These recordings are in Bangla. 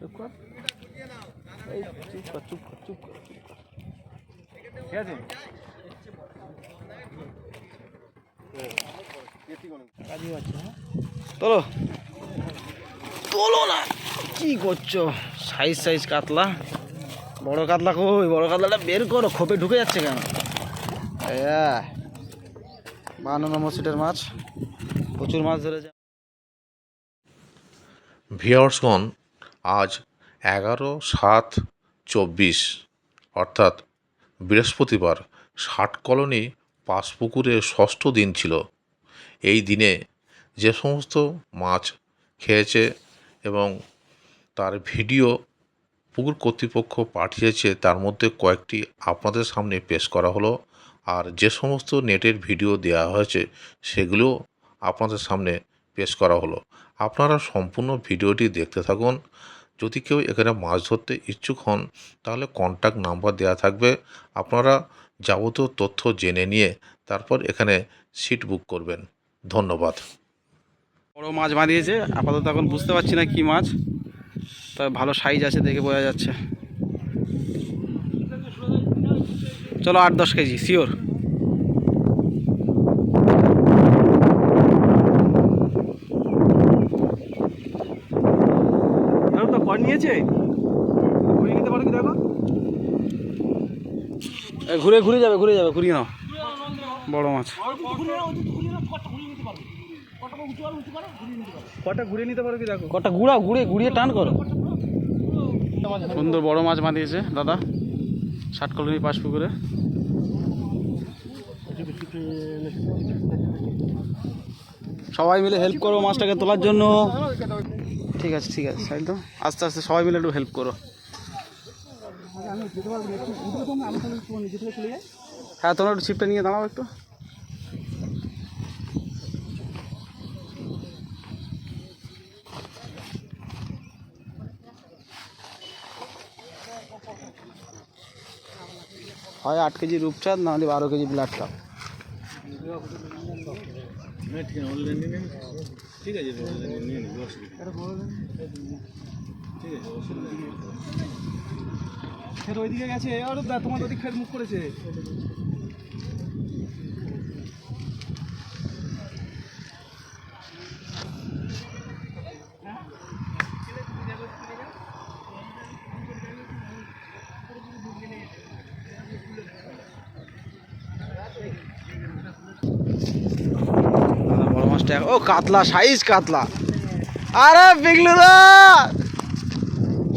চুপ কর, এই চুপ কর, চুপ কর, চুপ কর, চুপ কর, ঠিক আছে? তোলো তোলো না, কি করছো? সাইজ সাইজ কাতলা, বড় কাতলা কই? বড় কাতলাটা বের করো, খোপে ঢুকে যাচ্ছে কেন? 52 নম্বর সিটের মাছ, প্রচুর মাছ ধরেছে। ভিউয়ার্সগণ, আজ 11/7/24 অর্থাৎ বৃহস্পতিবার ষাট কলোনি পাঁচপুকুরের ষষ্ঠ দিন ছিল। এই দিনে যে সমস্ত মাছ খেয়েছে এবং তার ভিডিও পুকুর কর্তৃপক্ষ পাঠিয়েছে তার মধ্যে কয়েকটি আপনাদের সামনে পেশ করা হলো। আর যে সমস্ত নেটের ভিডিও দেওয়া হয়েছে সেগুলো আপনাদের সামনে পেশ করা হলো। আপনারা সম্পূর্ণ ভিডিওটি দেখতে থাকুন। যদি কেউ এখানে মাছ ধরতে ইচ্ছুক হন তাহলে কন্ট্যাক্ট নাম্বার দেওয়া থাকবে, আপনারা যাবতীয় তথ্য জেনে নিয়ে তারপর এখানে সিট বুক করবেন। ধন্যবাদ। বড় মাছ বাঁধিয়েছে, আপাতত এখন বুঝতে পারছি না কি মাছ, তবে ভালো সাইজ আছে দেখে বোঝা যাচ্ছে। চলো 8-10 কেজি শিওর। তো কর নিয়েছে, ঘুরিয়ে নিতে পারো কি? দেখো ঘুরে ঘুরে যাবে, ঘুরে যাবে, ঘুরিয়ে নাও। বড় মাছ কটা ঘুরিয়ে নিতে পারো কি? দেখো কটা ঘুরাও, ঘুরিয়ে টান করো। সুন্দর বড় মাছ বাঁধিয়েছে দাদা 60 কলোনি পাঁচপুকুরে। সবাই মিলে হেল্প করো মাছটাকে তোলার জন্য। ঠিক আছে ঠিক আছে, একদম আস্তে আস্তে সবাই মিলে একটু হেল্প করো। হ্যাঁ, তোমরা একটু ছিপটা নিয়ে দাঁড়াও একটু। হয় 8 কেজি রূপচাঁদ, নাহলে 12 কেজি ব্লাড কাপ। ঠিক আছে, ওইদিকে গেছে, তোমার ওদিক ফের মুখ করেছে। বড় মাছটা, ও কাতলা, সাইজ কাতলা। আরে পিগলুদা,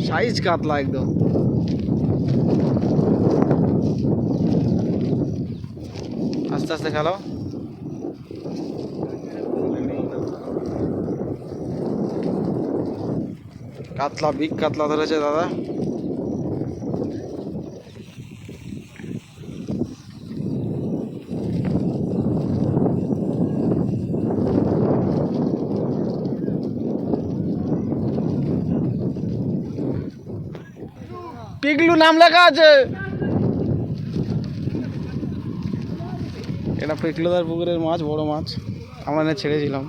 সাইজ কাতলা একদম। আস্তে আস্তে খেলো। কাতলা, বিগ কাতলা ধরেছে দাদা। পিগলু নাম লেখা আছে। এটা পিগলুদার পুকুরের মাছ, বড় মাছ আমরা এনে ছেড়েছিলাম।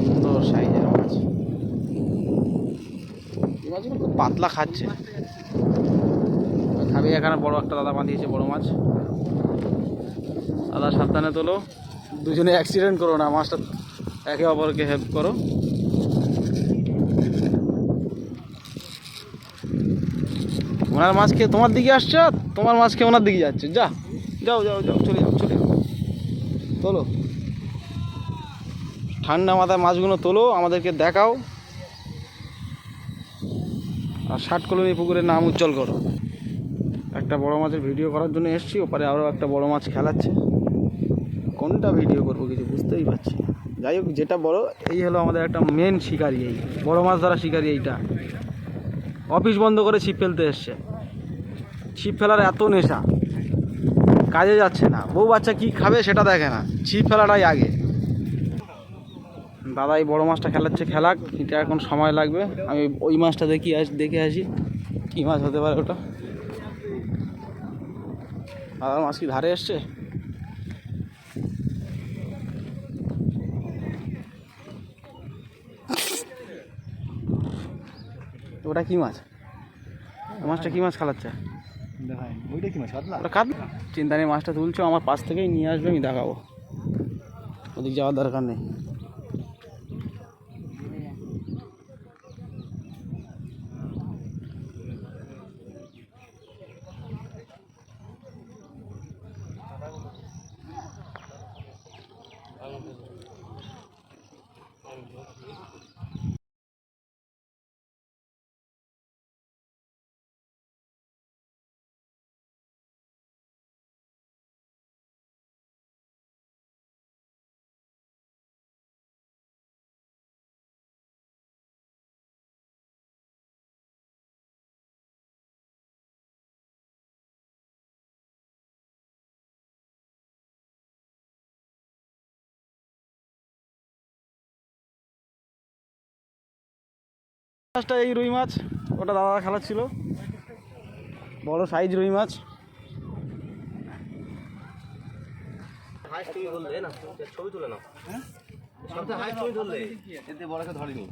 সুন্দর সাইজের মাছ, এই মাছগুলো খুব পাতলা খাচ্ছে। খাবি এখানে বড় একটা দাদা বাঁধিয়েছে বড় মাছ। দাদা সাবধানে তোলো, দুজনে অ্যাক্সিডেন্ট করো না, মাছটা একে অপরকে হেল্প করো। ওনার মাছ খেয়ে তোমার দিকে আসছে, তোমার মাছ খেয়ে ওনার দিকে যাচ্ছে। যাও যাও যাও যাও, চলে যাও, চলে যাও, তোলো। ঠান্ডা মাথায় মাছগুলো তোলো, আমাদেরকে দেখাও, আর 60 কলোনি পুকুরের নাম উজ্জ্বল করো। একটা বড় মাছের ভিডিও করার জন্য এসেছি, ওপারে আরও একটা বড় মাছ খেলাচ্ছে। কোনটা ভিডিও করবো কিছু বুঝতেই পারছি। যাই হোক, যেটা বড়, এই হলো আমাদের একটা মেন শিকারি, এই বড় মাছ ধরা শিকারি। এইটা অফিস বন্ধ করে ছিপ ফেলতে এসছে। ছিপ ফেলার এত নেশা, কাজে যাচ্ছে না, বউ বাচ্চা কী খাবে সেটা দেখে না, ছিপ ফেলাটাই আগে। দাদা এই বড় মাছটা খেলাচ্ছে, খেলাক, এটা এখন সময় লাগবে। আমি ওই মাছটা দেখে আসি। কি মাছ হতে পারে ওটা? আর মাছ কি ধারে এসছে? ওটা কি মাছ? মাছটা কি মাছ খালাচ্ছে? ওইটা কি মাছ? কাতলা? ওটা কাতলা। চিন্তা নেই, মাছটা তুলছো, আমার পাশ থেকেই নিয়ে আসবে, আমি দেখাবো, ওদিক যাওয়ার দরকার নেই। মাছটা এই রুই মাছ, ওটা দাদা খালাচ্ছিল, বড় সাইজ রুই মাছ। ছবি তুলে নাও। সবচেয়ে হাই ছবি তুললে এতে বড়কে ধরেনি।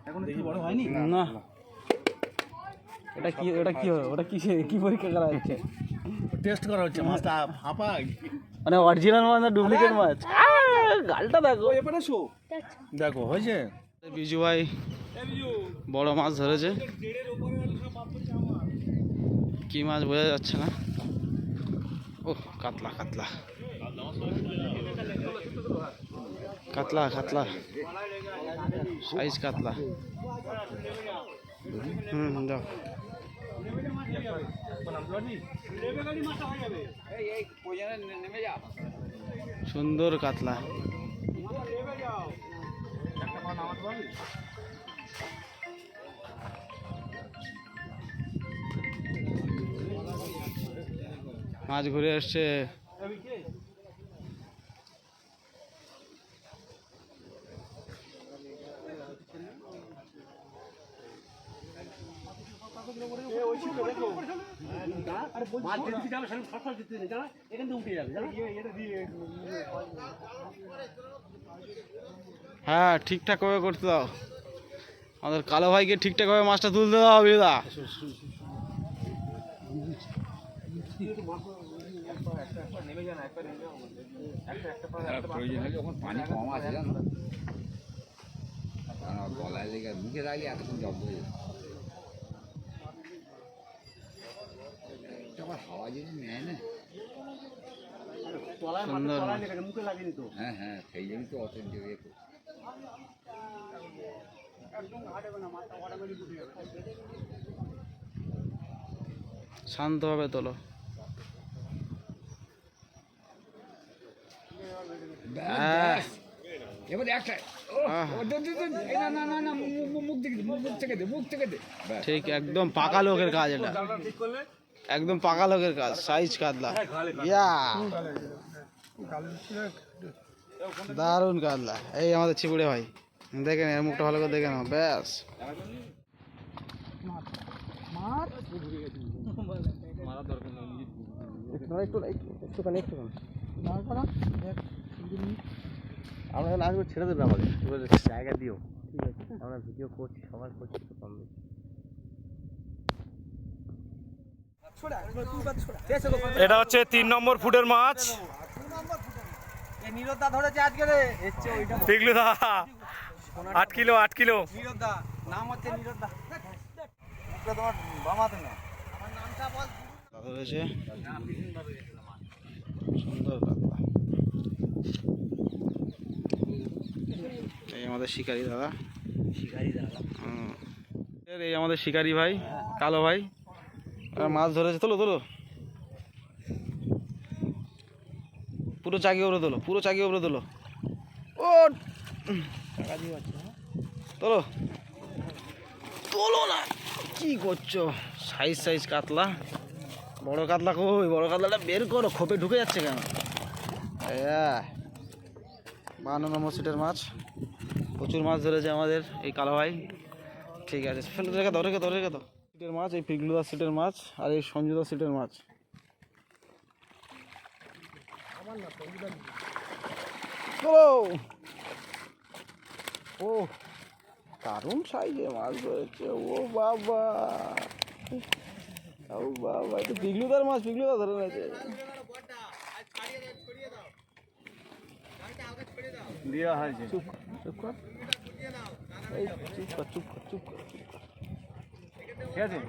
এখন দেখি বড় হয়নি না, এটা কি, ওটা কি হবে, ওটা কি পরীক্ষা করা হচ্ছে? টেস্ট করা হচ্ছে মাছটা ফাঁপা মানে অরিজিনাল মাছ না ডুপ্লিকেট মাছ? গালটা দেখো, এবারে শো দেখো হয়েছে। বিজু ভাই বড় মাছ ধরেছে, কি মাছ বোঝা যাচ্ছে না। ও কাতলা, কাতলা কাতলা কাতলা, সাইজ কাতলা। যাও। সুন্দর কাতলা। মাছ ঘুরে আসছে। হ্যাঁ, ঠিকঠাক ভাবে করতে দাও, আমাদের কালো ভাইকে ঠিকঠাক ভাবে মাছটা তুলতে দাও বিদা। পানি কম আছে জানো, গলায় লেগে মুখে রাখলে এতক্ষণ জব্দ হয়ে যাবে। আবার হাওয়া যদি নেয় না, হ্যাঁ হ্যাঁ, সেই জন্য তো অত ইয়ে করছে। শান্তভাবে তোলো। এবার একটা না না না, মুখ থেকে দে, মুখ থেকে দে। ঠিক, একদম পাকা লোকের কাজ এটা, একদম পাকা লোকের কাজ। সাইজ কাতলা, ইয়া দারুণ কাতলা। এই আমাদের চিপুড়ে ভাই, দেখেন এর মুখটা ভালো করে দেখে নাও, ব্যাস। আমরা আসবো, ছেড়ে দেবে আমাকে, এবার জায়গা দিও। ঠিক আছে, আমরা ভিডিও করছি, সবার করছি, একটু কম বেশি। এটা হচ্ছে 3 নম্বর ফুটের মাছ। নিরোদা ধরেছে আজকে রে, পিগলু দা 8 কিলো, 8 কিলো। নিরোদা নাম হচ্ছে নিরোদা। তোমার বামাতে না, আমার নামটা বল। ধরেছে সুন্দর কাতলা। এই আমাদের শিকারি দাদা, এই আমাদের শিকারি ভাই, কালো ভাই মাছ ধরেছে। তোলো তোলো, পুরো চাকি ওপরে তোলো, পুরো চাকি ওপরে তোলো। ও তোলো, তোলো না, কি করছো? সাইজ সাইজ কাতলা, বড় কাতলা কই? বড় কাতলাটা বের করো, খোপে ঢুকে যাচ্ছে কেন? 52 নম্বর সিটের মাছ, প্রচুর মাছ ধরেছে আমাদের এই কালো ভাই। ঠিক আছে, ফেলে রেখে দাও, রেখে দাও, রেখে দাও। সিটের মাছ, এই পিগলুদার সিটের মাছ আর এই সঞ্জুদার সিটের মাছ। ও দারুণ সাইজে মাছ ধরেছে। ও বাবা, ও বাবা, এটা পিগলুদার মাছ, পিগলুদা ধরে নিয়েছে। দেওয়া হয়েছে। চুপ চুপ কর, এই চুপ কর, চুপ কর, চুপ কর, চুপ কর। ঠিক আছে,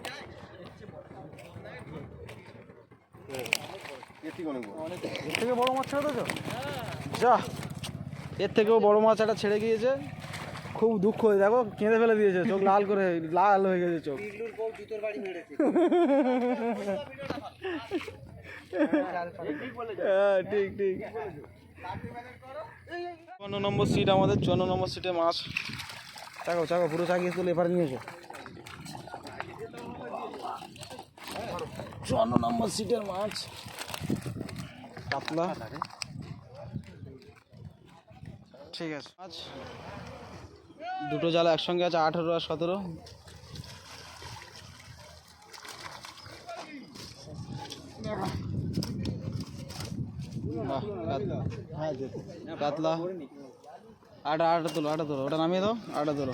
এর থেকে বড় মাছ ছেড়ে তো যা, এর থেকেও বড় মাছ একটা ছেড়ে গিয়েছে। খুব দুঃখ হয়ে, দেখো কেঁদে ফেলে দিয়েছে, চোখ লাল করে, লাল হয়ে গেছে চোখ। হ্যাঁ ঠিক ঠিক। 54 নম্বর সিট আমাদের, 54 নম্বর সিটে মাছ। চাকো চাকো, পুরো চাকিয়ে তুলে এবার নিয়েছো। 54 নম্বর সিটের মাছ কাতলা। ঠিক আছে, মাছ দুটো জাল একসঙ্গে আছে, 18 আর 17। কাতলা, আটা তোলো, ওটা নামিয়ে দাও, আটা তোলো।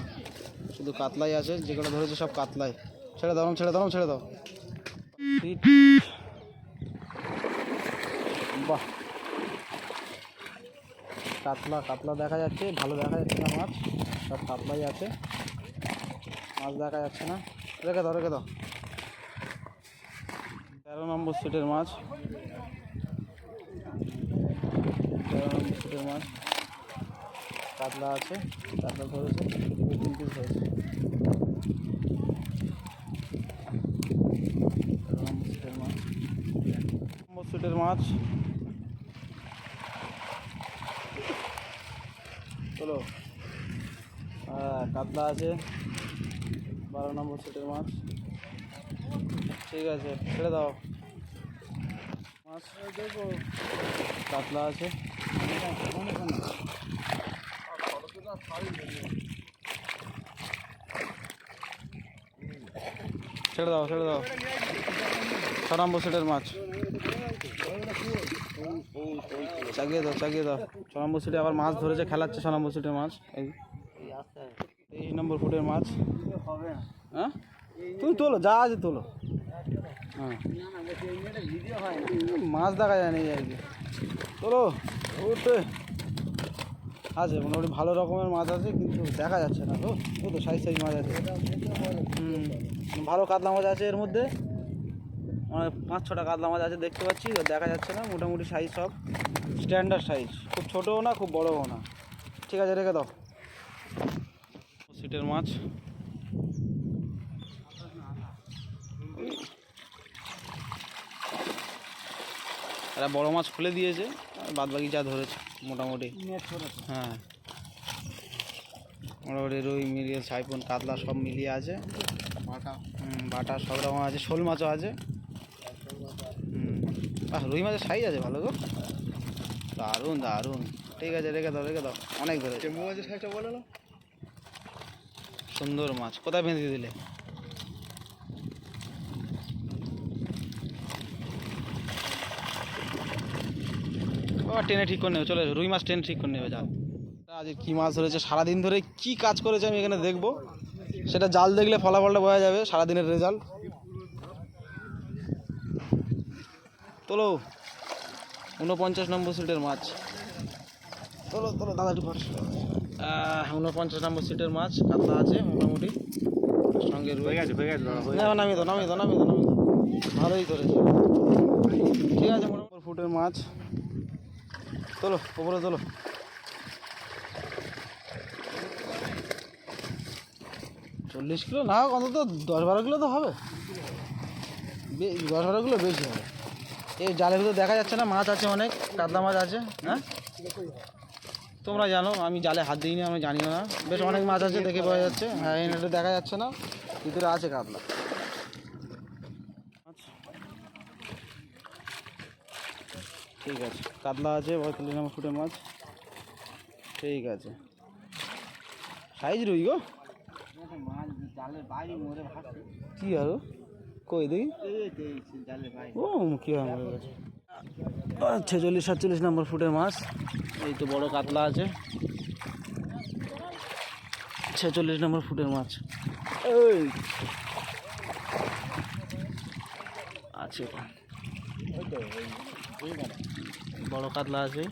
শুধু কাতলাই আছে, যে কটা ধরেছে সব কাতলাই। ছেড়ে দাও, ছেড়ে দাও, ছেড়ে দাও। বাহ, কাতলা, কাতলা দেখা যাচ্ছে, ভালো দেখা যাচ্ছে না মাছ, সব কাতলাই আছে, মাছ দেখা যাচ্ছে না। রেখে দাও, রেখে দাও। 13 নম্বর সিটের মাছ, 13 নম্বর সিটের মাছ কাতলা আছে, কাতলা ধরেছে, 2-3 পিস হয়েছে। 13 নম্বর সিটের মাছ, নম্বর সিটের মাছ চলো। হ্যাঁ কাতলা আছে, 12 নম্বর সিটের মাছ। ঠিক আছে, ছেড়ে দাও। মাছ দেখো, কাতলা আছে, ছেড়ে দাও, ছেড়ে দাও। 6 নম্বর সিটের মাছ, চাগিয়ে দাও, চাগিয়ে দাও। 6 নম্বর সিটে আবার মাছ ধরেছে, খেলাচ্ছে 6 নম্বর সিটের মাছ। এই 23 নম্বর ফুটের মাছ। হ্যাঁ তুমি তোলো, যা আছে তোলো। হ্যাঁ মাছ দেখা যায় না আর কি, তোলো। ওতে আছে মোটামুটি ভালো রকমের মাছ আছে, কিন্তু দেখা যাচ্ছে না। ও তো সাইজ সাইজ মাছ আছে। ভালো কাতলা মাছ আছে এর মধ্যে, মানে 5-6টা কাতলা মাছ আছে দেখতে পাচ্ছি, দেখা যাচ্ছে না। মোটামুটি সাইজ সব স্ট্যান্ডার্ড সাইজ, খুব ছোটও না খুব বড়ও না। ঠিক আছে, রেখে দাও। সিটের মাছ, এরা বড় মাছ খুলে দিয়েছে, বাদ বাকি যা ধরেছে মোটামুটি। হ্যাঁ মোটামুটি রুই, মিরিয়ে, সাইপন, কাতলা সব মিলিয়ে আছে। বাটা সব রকম আছে, শোল মাছও আছে। রুই মাছের সাইজ আছে ভালো গো, দারুণ দারুণ। ঠিক আছে, রেখে দাও, রেখে দাও, অনেক ধরেছে। মাছের সাইজটা বলে না, সুন্দর মাছ। কোথায় বেঁধে দিলে? টেনে ঠিক করে নেবে, চলে রুই মাছ টেনে ঠিক করে নেবে। জাল আজ কী মাছ ধরেছে, সারাদিন ধরে কি কাজ করেছে আমি এখানে দেখবো, সেটা জাল দেখলে ফলাফলটা বোঝা যাবে, সারাদিনের রেজাল্ট। তোলো 49 নম্বর সিটের মাছ, তোলো তোলো দাদাটি ফট। 49 নম্বর সিটের মাছ, কাতলা আছে মোটামুটি, সঙ্গে রুই আছে। নামিয়ে দাও, নামিয়ে দাও, নামিয়ে দাও, নামিয়ে দাও। ভালোই করেছে। ঠিক আছে, মোটামুটি ফুটের মাছ, তোলো ওপরে তোলো। $40 কিলো না, অন্তত 10-12 কিলো তো হবে, 10-12 কিলো বেশি হবে। এই জালের ভিতরে দেখা যাচ্ছে না, মাছ আছে অনেক, কাতলা মাছ আছে। হ্যাঁ তোমরা জানো, আমি জালে হাত দিইনি, আমি জানিও না। বেশ অনেক মাছ আছে, দেখে পাওয়া যাচ্ছে। হ্যাঁ এই নেটে দেখা যাচ্ছে না, ভিতরে আছে কাতলা। ঠিক আছে, কাতলা আছে 42 নম্বর ফুটের মাছ। ঠিক আছে, সাইজ রুই গো, মাছ জালের বাইরে মরে ভাসছে। কি আরো কই দেখি জালে ভাই ও কি হয় আমার কাছে 46-47 নম্বর ফুটের মাছ। এই তো বড় কাতলা আছে 46 নম্বর ফুটের মাছ। এই আছে বড় কাতলা আছে।